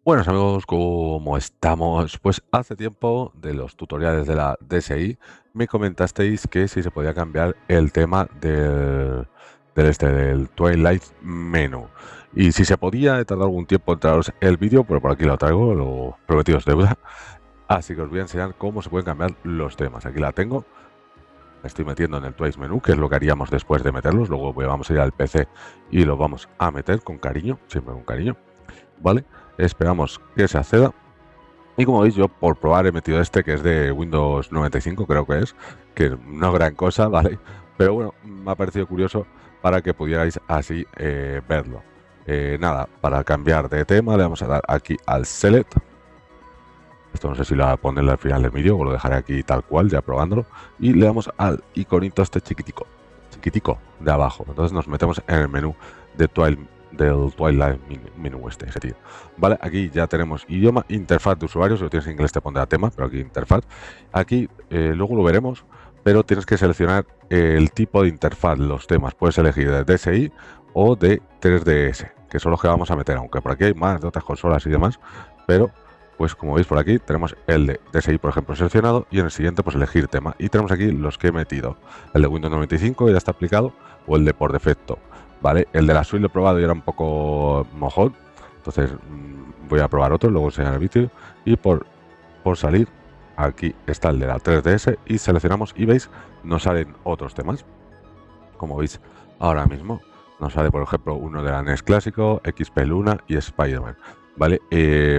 Buenos amigos, ¿cómo estamos? Pues hace tiempo de los tutoriales de la DSi me comentasteis que si se podía cambiar el tema del Twilight Menu. Y si se podía, he tardado algún tiempo en traeros el vídeo, pero por aquí lo traigo, lo prometido es deuda. Así que os voy a enseñar cómo se pueden cambiar los temas. Aquí la tengo. Me estoy metiendo en el Twilight Menu, que es lo que haríamos después de meterlos. Luego vamos a ir al PC y lo vamos a meter con cariño, siempre con cariño. ¿Vale? Esperamos que se acceda. Y como veis, yo por probar he metido este que es de Windows 95, creo que es, que no gran cosa, ¿vale? Pero bueno, me ha parecido curioso para que pudierais así verlo. Nada, para cambiar de tema le vamos a dar aquí al Select. Esto no sé si lo voy a poner al final del vídeo o lo dejaré aquí tal cual, ya probándolo. Y le damos al iconito este chiquitico de abajo. Entonces nos metemos en el menú de del Twilight Menu este, ese tío. Vale, aquí ya tenemos idioma, interfaz de usuario. Si lo tienes en inglés te pondrá tema, pero aquí interfaz. Aquí luego lo veremos, pero tienes que seleccionar el tipo de interfaz, los temas. Puedes elegir de DSi o de 3DS, que son los que vamos a meter, aunque por aquí hay más de otras consolas y demás, pero pues como veis por aquí tenemos el de DSi, por ejemplo, seleccionado, y en el siguiente pues elegir tema. Y tenemos aquí los que he metido. El de Windows 95 ya está aplicado, o el de por defecto. ¿Vale? El de la suite lo he probado y era un poco mojón. Entonces voy a probar otro, luego enseñar el vídeo. Y por salir, aquí está el de la 3DS y seleccionamos y veis, nos salen otros temas. Como veis ahora mismo, nos sale por ejemplo uno de la NES clásico, XP Luna y Spider-Man. Vale,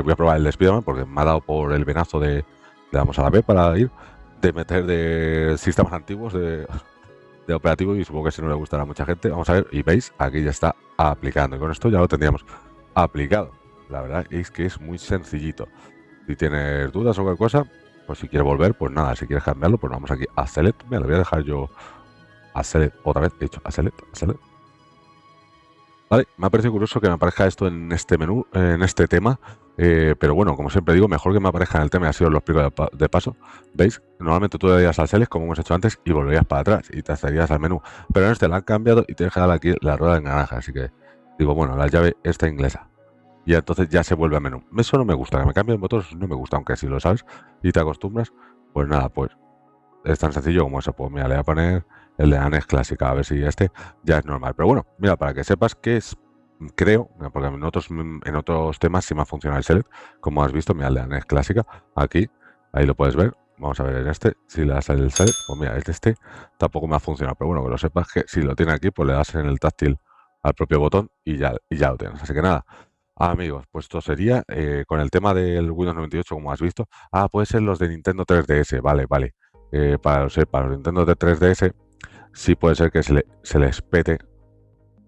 voy a probar el de Spider-Man porque me ha dado por el venazo de, le damos a la B para ir, de meter de sistemas antiguos de operativo, y supongo que si no le gustará a mucha gente. Vamos a ver, y veis, aquí ya está aplicando y con esto ya lo tendríamos aplicado. La verdad es que es muy sencillito. Si tienes dudas o cualquier cosa, pues si quieres volver, pues nada, si quieres cambiarlo, pues vamos aquí a Select. Me lo voy a dejar yo a Select otra vez, he hecho a Select. Vale, me ha parecido curioso que me aparezca esto en este menú, en este tema, pero bueno, como siempre digo, mejor que me aparezca en el tema, y así os lo explico de paso. ¿Veis? Normalmente tú le darías al Select, como hemos hecho antes, y volverías para atrás y te accederías al menú, pero en este lo han cambiado y tienes que dar aquí la rueda de naranja, así que digo, bueno, la llave está inglesa. Y entonces ya se vuelve a menú. Eso no me gusta, que me cambien botones no me gusta, aunque si lo sabes y te acostumbras, pues nada, pues es tan sencillo como eso. Pues mira, le voy a poner el de ANES clásica, a ver si este ya es normal. Pero bueno, mira, para que sepas que es, creo, porque en otros temas sí me ha funcionado el select, como has visto, mira, el de ANES clásica, aquí, ahí lo puedes ver. Vamos a ver en este, si le das el select, pues mira, este tampoco me ha funcionado. Pero bueno, que lo sepas que si lo tiene aquí, pues le das en el táctil al propio botón y ya lo tienes. Así que nada, amigos, pues esto sería con el tema del Windows 98, como has visto. Ah, puede ser los de Nintendo 3DS, vale, vale. Para los Nintendo de 3DS sí puede ser que se les pete,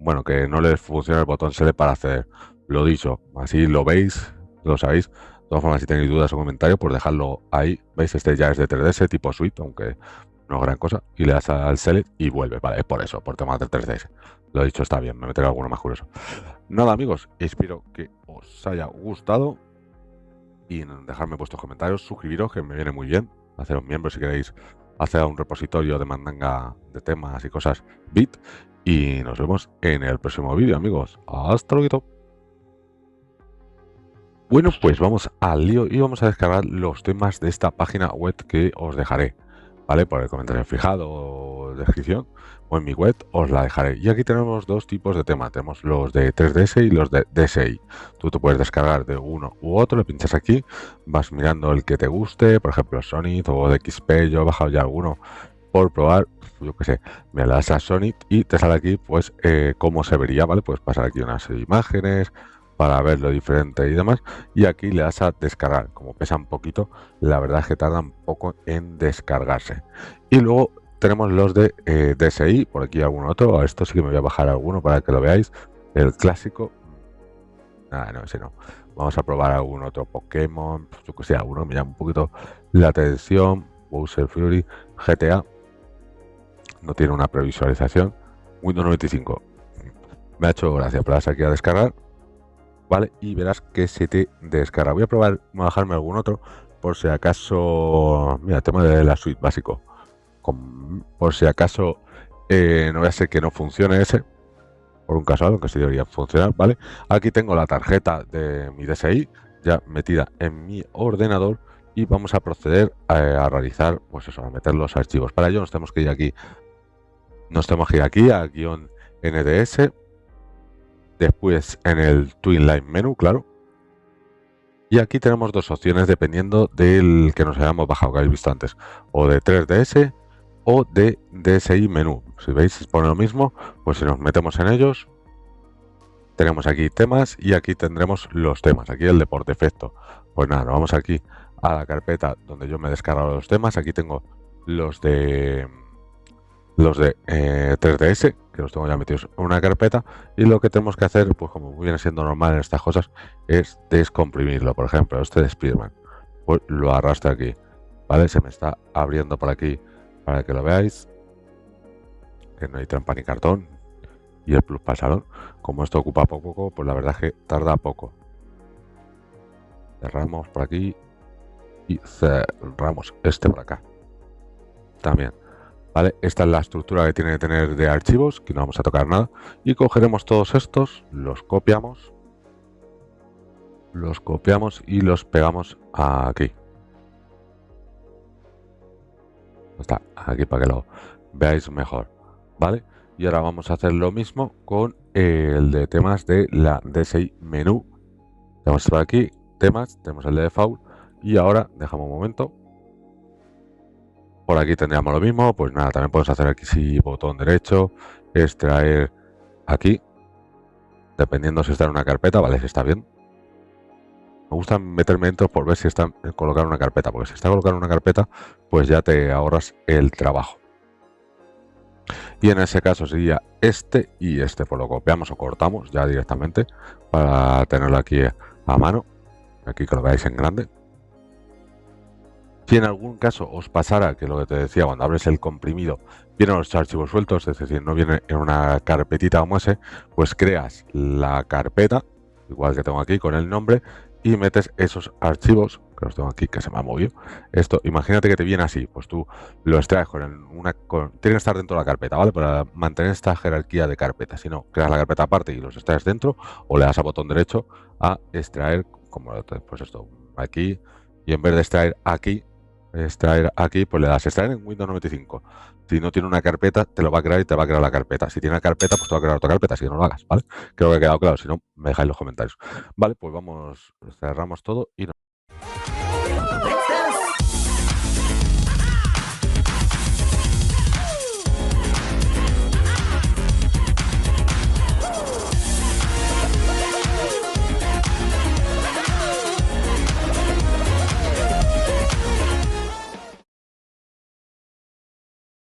bueno, que no les funcione el botón select para acceder. Lo dicho, así lo veis, lo sabéis. De todas formas, si tenéis dudas o comentarios, pues dejadlo ahí. ¿Veis? Este ya es de 3DS, tipo suite, aunque no es gran cosa. Y le das al select y vuelve, vale, es por eso, por temas de 3DS. Lo dicho, está bien, me meteré alguno más curioso. Nada, amigos, espero que os haya gustado y dejarme vuestros comentarios, suscribiros, que me viene muy bien, haceros miembros si queréis hacer un repositorio de mandanga de temas y cosas bit, y nos vemos en el próximo vídeo, amigos. Hasta luego. Bueno, pues vamos al lío y vamos a descargar los temas de esta página web que os dejaré, ¿vale? Por el comentario fijado o descripción, o en mi web os la dejaré. Y aquí tenemos dos tipos de tema, tenemos los de 3DS y los de DSi. Tú te puedes descargar de uno u otro, le pinchas aquí, vas mirando el que te guste, por ejemplo Sonic o de XP, yo he bajado ya alguno por probar, yo qué sé, me le das a Sonic y te sale aquí pues cómo se vería, ¿vale? Puedes pasar aquí unas imágenes para ver lo diferente y demás, y aquí le das a descargar. Como pesa un poquito, la verdad es que tarda un poco en descargarse. Y luego tenemos los de DSi, por aquí algún otro, a esto sí que me voy a bajar alguno para que lo veáis, el clásico, nada, no, ese no. Vamos a probar algún otro Pokémon, pues yo que sé, alguno que me llama un poquito la atención, Bowser Fury, GTA, no tiene una previsualización, Windows 95, me ha hecho gracia, pero aquí a descargar, ¿vale? Y verás que se te descarga. Voy a probar, voy a bajarme algún otro, por si acaso, mira, tema de la suite básico, por si acaso no voy a ser que no funcione ese, por un casual, aunque sí debería funcionar, ¿vale? Aquí tengo la tarjeta de mi DSi, ya metida en mi ordenador y vamos a proceder a realizar, pues eso, a meter los archivos. Para ello nos tenemos que ir aquí, a guión NDS, después en el Twin Line Menu, claro. Y aquí tenemos dos opciones dependiendo del que nos hayamos bajado, que habéis visto antes, o de 3DS o de DSI Menú. Si veis, pone lo mismo, pues si nos metemos en ellos, tenemos aquí temas y aquí tendremos los temas. Aquí el de por defecto. Pues nada, nos vamos aquí a la carpeta donde yo me he descargado los temas. Aquí tengo los de 3DS, que los tengo ya metidos en una carpeta, y lo que tenemos que hacer, pues como viene siendo normal en estas cosas, es descomprimirlo. Por ejemplo, este de Spiderman, pues lo arrastro aquí, ¿vale? Se me está abriendo por aquí para que lo veáis, que no hay trampa ni cartón, y el plus para el salón. Como esto ocupa poco, pues la verdad es que tarda poco. Cerramos por aquí y cerramos este por acá también. ¿Vale? Esta es la estructura que tiene que tener de archivos, que no vamos a tocar nada. Y cogeremos todos estos, los copiamos y los pegamos aquí. Está aquí para que lo veáis mejor, ¿vale? Y ahora vamos a hacer lo mismo con el de temas de la DSI Menú. Vamos por aquí, temas, tenemos el de default y ahora dejamos un momento. Por aquí tendríamos lo mismo, pues nada, también podemos hacer aquí sí, botón derecho, extraer aquí, dependiendo si está en una carpeta, vale, si está bien. Me gusta meterme dentro por ver si está colocado en una carpeta, porque si está colocado en una carpeta, pues ya te ahorras el trabajo. Y en ese caso sería este y este, pues lo copiamos o cortamos ya directamente para tenerlo aquí a mano, aquí que lo veáis en grande. Si en algún caso os pasara que lo que te decía, cuando abres el comprimido, vienen los archivos sueltos, es decir, no viene en una carpetita como ese, pues creas la carpeta, igual que tengo aquí, con el nombre, y metes esos archivos, que los tengo aquí, que se me ha movido. Esto, imagínate que te viene así, pues tú lo extraes tiene que estar dentro de la carpeta, ¿vale? Para mantener esta jerarquía de carpetas. Si no, creas la carpeta aparte y los extraes dentro, o le das a botón derecho a extraer, como pues esto, aquí, y en vez de extraer aquí, pues le das extraer en Windows 95. Si no tiene una carpeta, te lo va a crear y te va a crear la carpeta. Si tiene una carpeta, pues te va a crear otra carpeta, así que no lo hagas, ¿vale? Creo que ha quedado claro, si no, me dejáis los comentarios. Vale, pues vamos, cerramos todo y